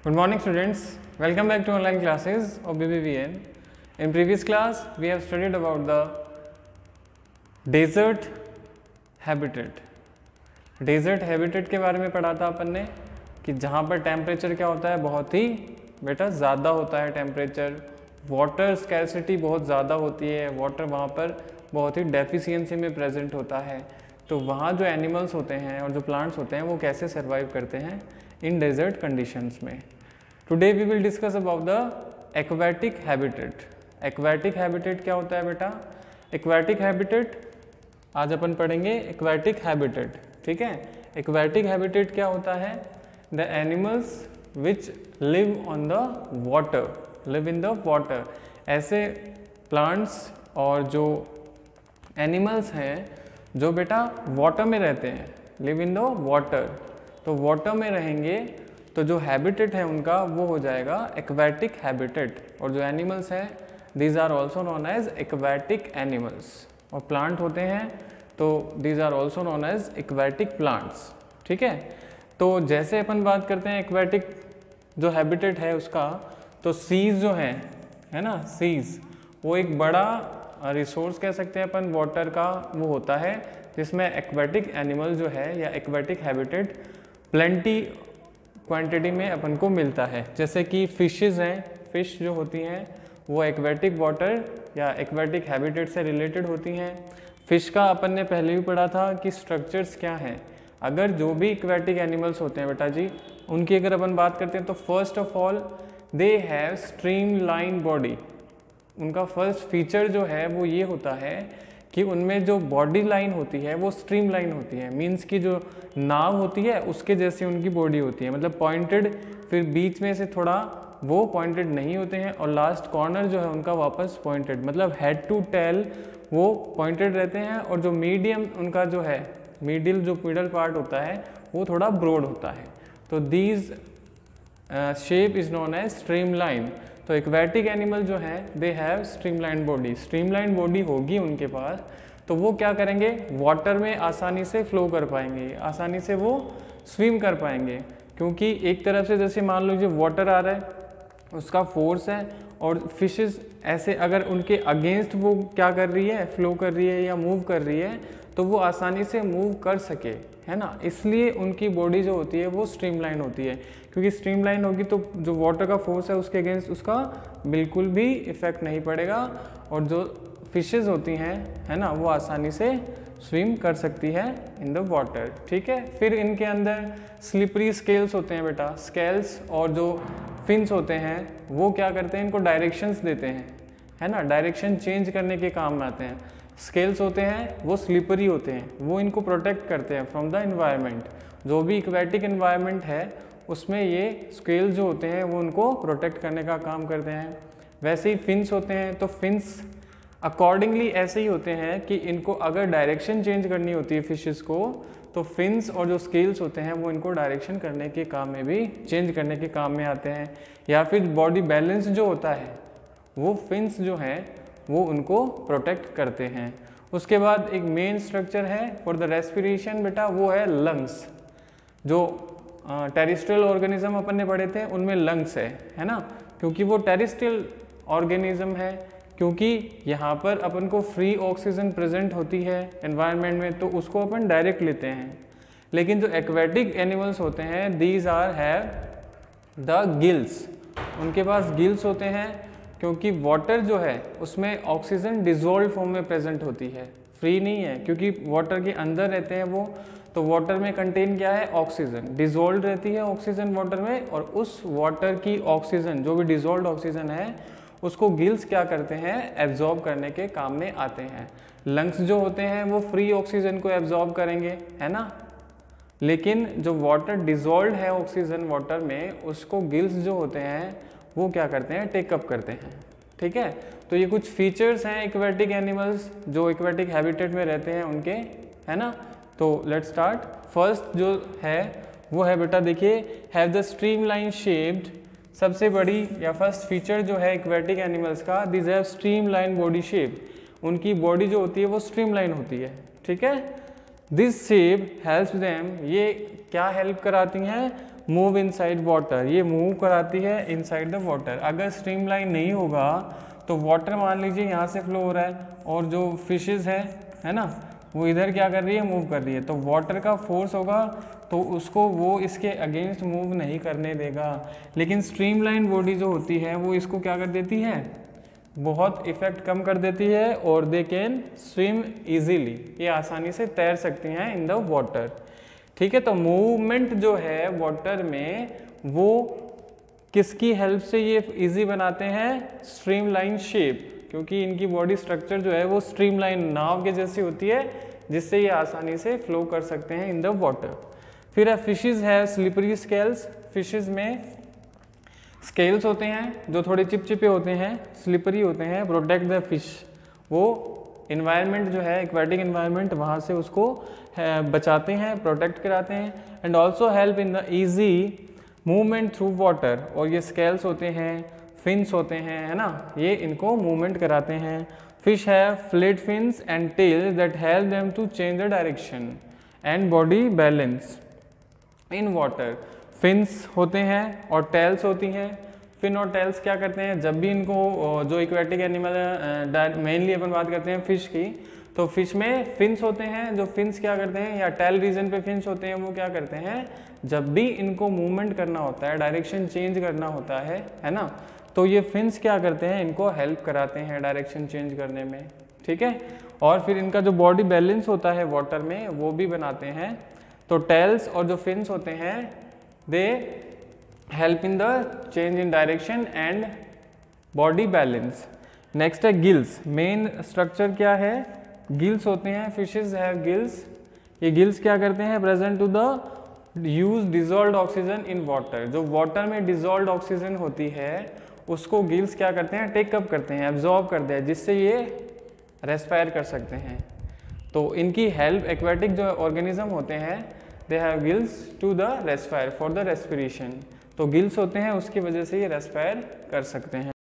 Good morning students, welcome back to online classes of BBVN. In previous class we have studied about the desert habitat. Desert habitat के बारे में पढ़ा था अपन ने कि जहाँ पर टेम्परेचर क्या होता है, बहुत ही बेटा ज़्यादा होता है टेम्परेचर, वाटर स्कैरसिटी बहुत ज़्यादा होती है, वाटर वहाँ पर बहुत ही डेफिशिएंसी में प्रेजेंट होता है। तो वहाँ जो एनिमल्स होते हैं और जो प्लांट्स होते हैं वो कैसे सर्वाइव करते हैं इन डेजर्ट कंडीशंस में। Today we will discuss about the aquatic habitat. Aquatic habitat क्या होता है बेटा? एक्वेटिक हैबिटेट आज अपन पढ़ेंगे एक्वेटिक हैबिटेट, ठीक है। एक्वेटिक हैबिटेट क्या होता है? The animals which live on the water, live in the water. ऐसे प्लांट्स और जो एनिमल्स हैं जो बेटा वाटर में रहते हैं, लिव इन द वाटर, तो वाटर में रहेंगे तो जो हैबिटेट है उनका वो हो जाएगा एक्वेटिक हैबिटेट। और जो एनिमल्स हैं these are also known as aquatic animals. और प्लांट होते हैं तो these are also known as aquatic plants, ठीक है। तो जैसे अपन बात करते हैं एक्वेटिक जो हैबिटेट है उसका, तो सीज जो है ना, सीज वो एक बड़ा रिसोर्स कह सकते हैं अपन वाटर का, वो होता है जिसमें एक्वेटिक एनिमल जो है या एक्वेटिक हैबिटेट प्लेंटी क्वांटिटी में अपन को मिलता है। जैसे कि फिशेस हैं, फिश जो होती हैं वो एक्वेटिक वाटर या एक्वेटिक हैबिटेट से रिलेटेड होती हैं। फिश का अपन ने पहले भी पढ़ा था कि स्ट्रक्चर्स क्या हैं। अगर जो भी एक्वेटिक एनिमल्स होते हैं बेटा जी, उनकी अगर अपन बात करते हैं तो first of all they have streamline body. उनका फर्स्ट फीचर जो है वो ये होता है कि उनमें जो बॉडी लाइन होती है वो स्ट्रीमलाइन होती है। मीन्स की जो नाव होती है उसके जैसी उनकी बॉडी होती है, मतलब पॉइंटेड, फिर बीच में से थोड़ा वो पॉइंटेड नहीं होते हैं और लास्ट कॉर्नर जो है उनका वापस पॉइंटेड, मतलब हेड टू टेल वो पॉइंटेड रहते हैं। और जो मीडियम उनका जो है, मिडल पार्ट होता है वो थोड़ा ब्रॉड होता है। तो these shape is known as streamline. तो एक्वेटिक एनिमल जो है they have streamline body. Streamline body होगी उनके पास तो वो क्या करेंगे, वाटर में आसानी से फ्लो कर पाएंगे, आसानी से वो स्विम कर पाएंगे। क्योंकि एक तरफ से जैसे मान लीजिए वाटर आ रहा है, उसका फोर्स है, और फिशेस ऐसे अगर उनके अगेंस्ट वो क्या कर रही है, फ्लो कर रही है या मूव कर रही है, तो वो आसानी से मूव कर सके, है ना। इसलिए उनकी बॉडी जो होती है वो स्ट्रीमलाइन होती है। क्योंकि स्ट्रीमलाइन होगी तो जो वाटर का फोर्स है उसके अगेंस्ट उसका बिल्कुल भी इफेक्ट नहीं पड़ेगा, और जो फिशेस होती हैं, है ना, वो आसानी से स्विम कर सकती है इन द वाटर, ठीक है। फिर इनके अंदर स्लिपरी स्केल्स होते हैं बेटा, स्केल्स, और जो फिन्स होते हैं वो क्या करते हैं, इनको डायरेक्शंस देते हैं, है ना, डायरेक्शन चेंज करने के काम में आते हैं। स्केल्स होते हैं वो स्लिपरी होते हैं, वो इनको प्रोटेक्ट करते हैं फ्रॉम द इन्वायरमेंट। जो भी एक्वेटिक इन्वायरमेंट है उसमें ये स्केल जो होते हैं वो उनको प्रोटेक्ट करने का काम करते हैं। वैसे ही फिन्स होते हैं, तो फिन्स अकॉर्डिंगली ऐसे ही होते हैं कि इनको अगर डायरेक्शन चेंज करनी होती है फिशेस को, तो फिन्स और जो स्केल्स होते हैं वो इनको डायरेक्शन करने के काम में भी, चेंज करने के काम में आते हैं। या फिर बॉडी बैलेंस जो होता है वो फिन्स जो हैं वो उनको प्रोटेक्ट करते हैं। उसके बाद एक मेन स्ट्रक्चर है फॉर द रेस्पिरेशन बेटा, वो है लंग्स। जो टेरेस्ट्रियल ऑर्गेनिज्म अपन ने पढ़े थे उनमें लंग्स है ना, क्योंकि वो टेरेस्ट्रियल ऑर्गेनिज्म है, क्योंकि यहाँ पर अपन को फ्री ऑक्सीजन प्रेजेंट होती है एनवायरनमेंट में, तो उसको अपन डायरेक्ट लेते हैं। लेकिन जो एक्वेटिक एनिमल्स होते हैं these are have the gills, उनके पास गिल्स होते हैं, क्योंकि वाटर जो है उसमें ऑक्सीजन डिजोल्व फॉर्म में प्रेजेंट होती है, फ्री नहीं है, क्योंकि वाटर के अंदर रहते हैं वो। तो वाटर में कंटेन क्या है, ऑक्सीजन डिजोल्व रहती है ऑक्सीजन वाटर में, और उस वाटर की ऑक्सीजन जो भी डिजोल्व ऑक्सीजन है उसको गिल्स क्या करते हैं, एब्जॉर्ब करने के काम में आते हैं। लंग्स जो होते हैं वो फ्री ऑक्सीजन को एब्जॉर्ब करेंगे, है ना, लेकिन जो वाटर डिजोल्व है ऑक्सीजन वाटर में, उसको गिल्स जो होते हैं वो क्या करते हैं, टेकअप करते हैं, ठीक है। तो ये कुछ फीचर्स हैं एक्वेटिक एनिमल्स जो एक्वेटिक हैबिटेट में रहते हैं उनके, है ना। तो लेट्स स्टार्ट। फर्स्ट जो है वो है बेटा, देखिए, हैव द स्ट्रीमलाइन शेप्ड। सबसे बड़ी या फर्स्ट फीचर जो है एक्वेटिक एनिमल्स का, this have streamline body shape. उनकी बॉडी जो होती है वो स्ट्रीमलाइन होती है, ठीक है। दिस शेप हेल्प्स देम, ये क्या हेल्प कराती हैं, मूव इनसाइड वाटर, ये मूव कराती है इनसाइड द वाटर। अगर स्ट्रीमलाइन नहीं होगा तो वाटर मान लीजिए यहाँ से फ्लो हो रहा है और जो फिशेस है ना, वो इधर क्या कर रही है, मूव कर रही है, तो वाटर का फोर्स होगा तो उसको वो इसके अगेंस्ट मूव नहीं करने देगा। लेकिन स्ट्रीमलाइन बॉडी जो होती है वो इसको क्या कर देती है, बहुत इफेक्ट कम कर देती है और दे कैन स्विम इजीली, ये आसानी से तैर सकती हैं इन द वाटर। ठीक है, तो मूवमेंट जो है वाटर में वो किसकी हेल्प से ये इजी बनाते हैं, स्ट्रीमलाइन शेप, क्योंकि इनकी बॉडी स्ट्रक्चर जो है वो स्ट्रीमलाइन नाव के जैसी होती है, जिससे ये आसानी से फ्लो कर सकते हैं इन द वाटर। फिर है फिशेस है स्लिपरी स्केल्स, फिशेस में स्केल्स होते हैं जो थोड़े चिपचिपे होते हैं, स्लिपरी होते हैं, प्रोटेक्ट द फिश, वो इन्वायरमेंट जो है एक्वेटिक इन्वायरमेंट वहाँ से उसको बचाते हैं, प्रोटेक्ट कराते हैं, and also help in the easy movement through water. और ये स्केल्स होते हैं, फिन्स होते हैं, है ना, ये इनको मूवमेंट कराते हैं। फिश है flat fins and tail that help them to change the direction and body balance in water. Fins होते हैं और टेल्स होती हैं। फिन और टेल्स क्या करते हैं, जब भी इनको जो इक्वेटिक एनिमल है, मेनली अपन बात करते हैं फिश की, तो फिश में फिन्स होते हैं, जो फिन्स क्या करते हैं, या टेल रीजन पे फिन्स होते हैं, वो क्या करते हैं, जब भी इनको मूवमेंट करना होता है, डायरेक्शन चेंज करना होता है ना, तो ये फिन्स क्या करते हैं, इनको हेल्प कराते हैं डायरेक्शन चेंज करने में। ठीक है, और फिर इनका जो बॉडी बैलेंस होता है वाटर में वो भी बनाते हैं। तो टेल्स और जो फिन्स होते हैं they help in the change in direction and body balance. Next है गिल्स। मेन स्ट्रक्चर क्या है, गिल्स होते हैं, फिशेज हैव गिल्स। ये गिल्स क्या करते हैं, present to the use dissolved oxygen in water. जो वाटर में डिजॉल्व्ड ऑक्सीजन होती है उसको गिल्स क्या करते हैं, टेक अप करते हैं, एब्जॉर्ब करते हैं, जिससे ये रेस्पायर कर सकते हैं। तो इनकी हेल्प एक्वेटिक जो ऑर्गेनिज्म होते हैं they have gills to the respire for the respiration. तो गिल्स होते हैं उसकी वजह से ये रेस्पायर कर सकते हैं।